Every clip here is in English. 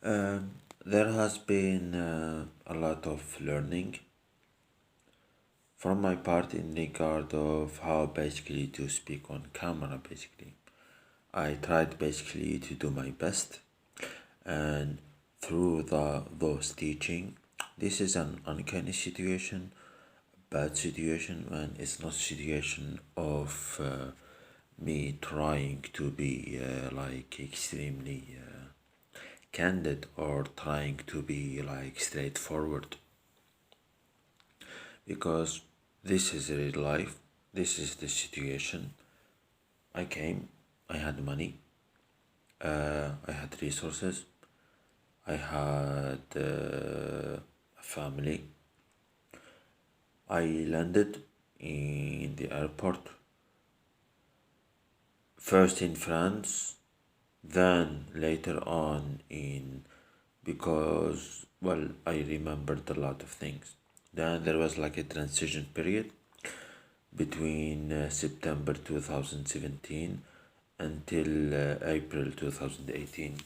There has been a lot of learning from my part in regard of how basically to speak on camera. Basically, I tried basically to do my best, and through those teaching, this is an uncanny situation, bad situation, and it's not situation of me trying to be like extremely candid or trying to be like straightforward, because this is real life. This is the situation. I came, I had money, I had resources, I had a family. I landed in the airport, first in France, then later on in, because, well, I remembered a lot of things. Then there was like a transition period between September 2017 until April 2018.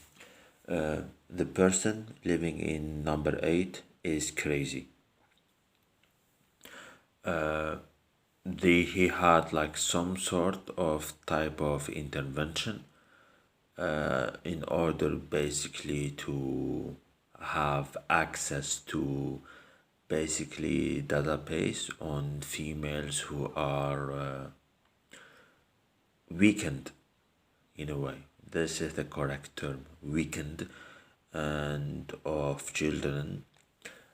The person living in number 8 is crazy. He had like some sort of type of intervention in order basically to have access to basically database on females who are weakened in a way. This is the correct term, weakened, and of children,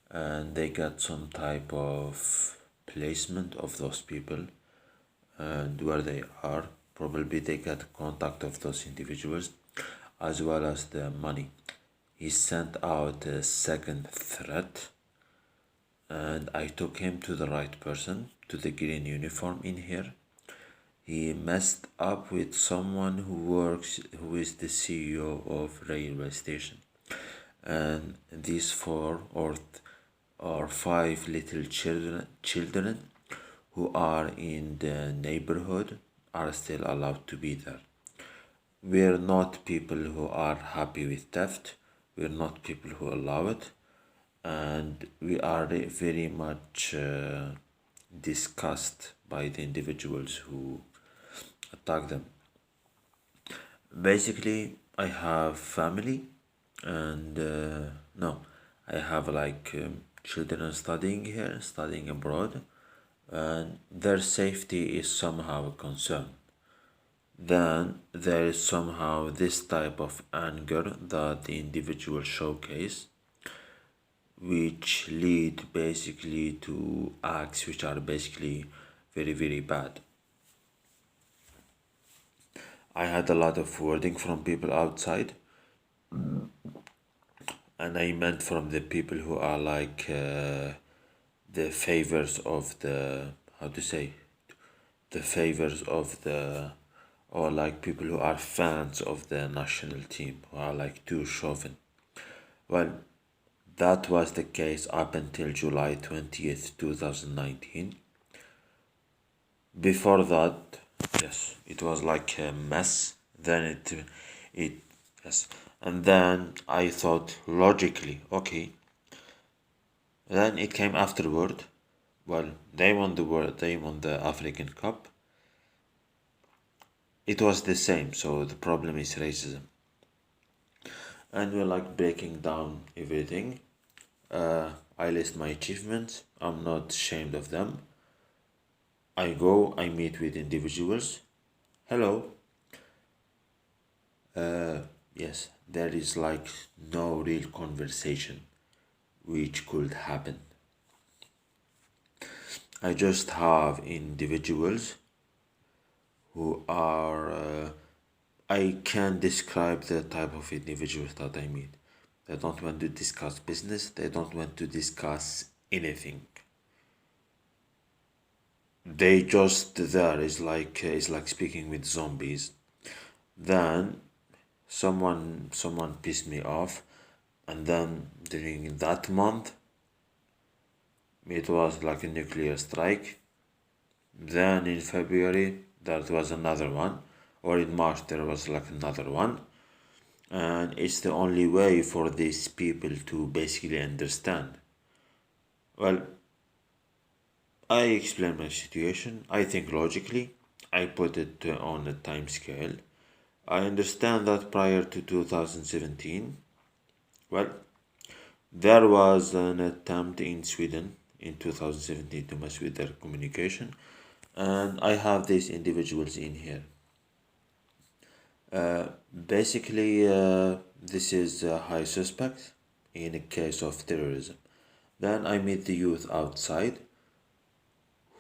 and they got some type of placement of those people and where they are. Probably they got contact of those individuals as well as the money. He sent out a second threat, and I took him to the right person, to the green uniform in here. He messed up with someone who is the CEO of railway station, and these four or five little children who are in the neighborhood are still allowed to be there. We're not people who are happy with theft. We're not people who allow it, and we are very much disgusted by the individuals who attack them. Basically, I have family, and no, I have like children studying here, studying abroad, and their safety is somehow a concern. Then there is somehow this type of anger that the individual showcase, which lead basically to acts which are basically very, very bad. I had a lot of wording from people outside, and I meant from the people who are like the favors of the, how to say, the favors of the, or like people who are fans of the national team, who are like too chauvin. Well, that was the case up until July 20th, 2019. Before that, yes, it was like a mess. Then it, yes. And then I thought logically, okay. Then it came afterward. Well, they won the world, they won the African Cup. It was the same, so the problem is racism. And we're like breaking down everything. I list my achievements. I'm not ashamed of them. I go, I meet with individuals. Hello. Yes, there is like no real conversation which could happen. I just have individuals who are, I can describe the type of individuals that I meet. They don't want to discuss business, they don't want to discuss anything. They just there is like speaking with zombies. Then someone pissed me off, and then during that month it was like a nuclear strike. Then in February there was another one, or in March there was like another one. and it's the only way for these people to basically understand. Well, I explain my situation. I think logically. I put it on a time scale. I understand that prior to 2017, well, there was an attempt in Sweden in 2017 to mess with their communication, and I have these individuals in here. Basically, this is a high suspect in a case of terrorism. Then I meet the youth outside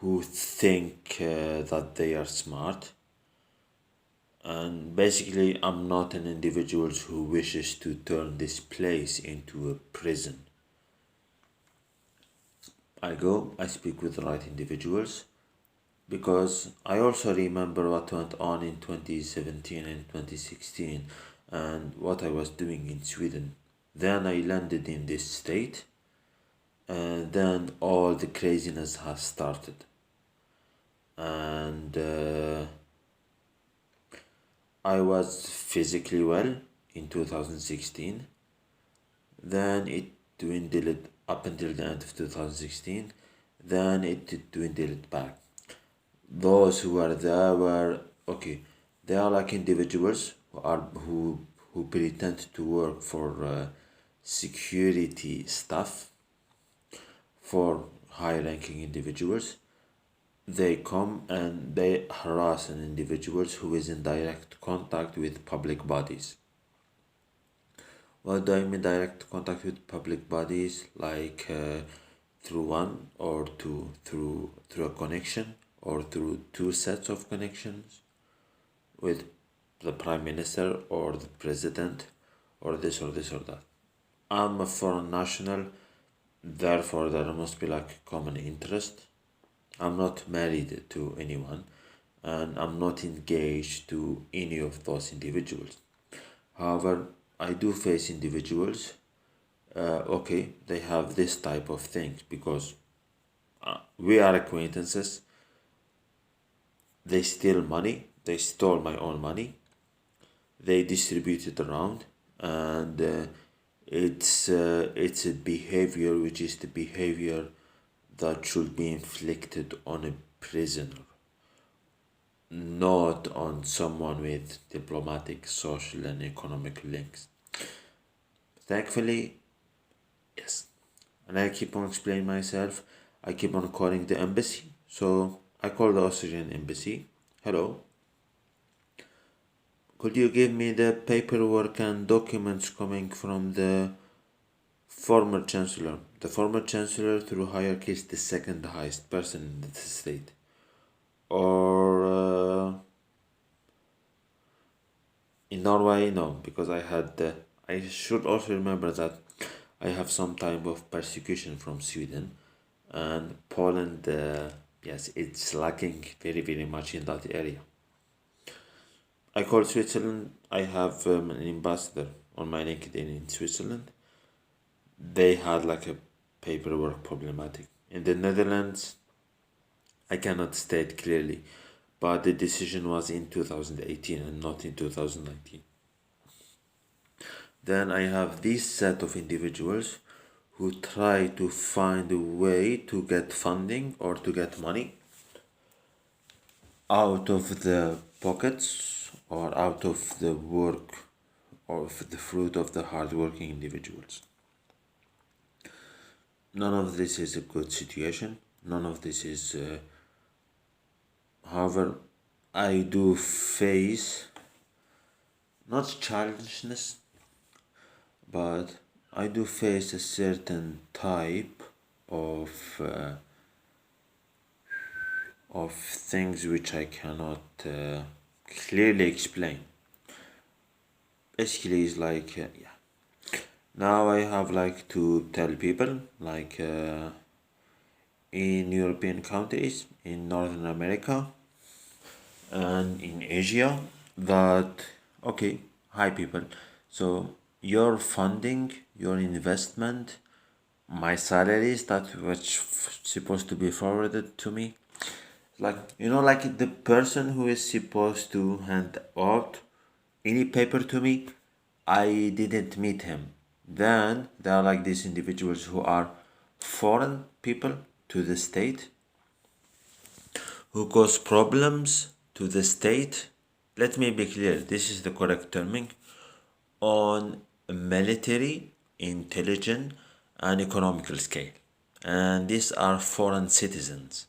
who think that they are smart, and basically, I'm not an individual who wishes to turn this place into a prison. I go, I speak with the right individuals, because I also remember what went on in 2017 and 2016 and what I was doing in Sweden. Then I landed in this state, and then all the craziness has started. And I was physically well in 2016. Then it dwindled up until the end of 2016. Then it dwindled back. Those who were there were okay. They are like individuals who pretend to work for security staff for high-ranking individuals. They come and they harass an individual who is in direct contact with public bodies. What do I mean direct contact with public bodies? Like through one or two, through a connection or through two sets of connections with the prime minister or the president or this or this or that. I'm a foreign national, therefore there must be like common interest. I'm not married to anyone, and I'm not engaged to any of those individuals. However, I do face individuals, okay, they have this type of things because we are acquaintances. They steal money, they stole my own money, they distribute it around, and it's a behavior which is the behavior that should be inflicted on a prisoner, not on someone with diplomatic, social, and economic links. Thankfully, yes. And I keep on explaining myself. I keep on calling the embassy. So I call the Australian embassy. Hello, could you give me the paperwork and documents coming from the former chancellor? The former chancellor, through hierarchy, is the second highest person in the state. Or in Norway, no, because I had. I should also remember that I have some type of persecution from Sweden, and Poland. Yes, it's lacking very very much in that area. I call Switzerland. I have an ambassador on my LinkedIn in Switzerland. They had like a paperwork problematic. In the Netherlands, I cannot state clearly, but the decision was in 2018 and not in 2019. Then I have this set of individuals who try to find a way to get funding or to get money out of the pockets or out of the work of the fruit of the hardworking individuals. None of this is a good situation. None of this is, however, I do face not childishness, but I do face a certain type of things which I cannot clearly explain. Basically, it's like yeah. Now I have like to tell people like in European countries, in Northern America, and in Asia that okay, hi people. So your funding, your investment, my salaries that which supposed to be forwarded to me, like like the person who is supposed to hand out any paper to me, I didn't meet him. Then there are like these individuals who are foreign people to the state, who cause problems to the state. Let me be clear, this is the correct terming, on a military, intelligence, and economical scale. And these are foreign citizens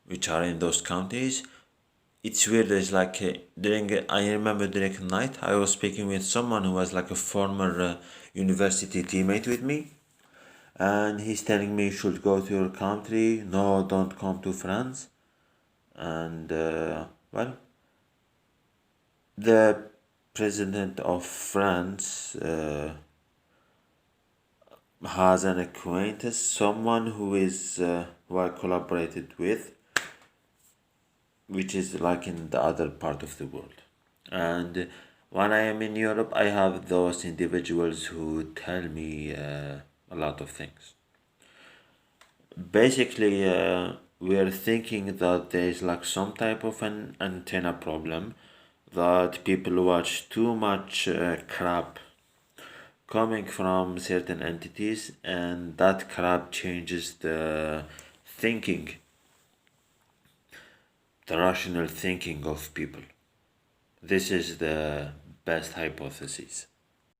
which are in those countries. It's weird. There's like I remember during a night I was speaking with someone who was like a former university teammate with me, and he's telling me you should go to your country. No, don't come to France. And well, the president of France has an acquaintance, someone who I collaborated with, which is like in the other part of the world. And when I am in Europe, I have those individuals who tell me a lot of things. Basically, we're thinking that there is like some type of an antenna problem, that people watch too much crap coming from certain entities, and that crap changes thinking, the rational thinking of people. This is the best hypothesis.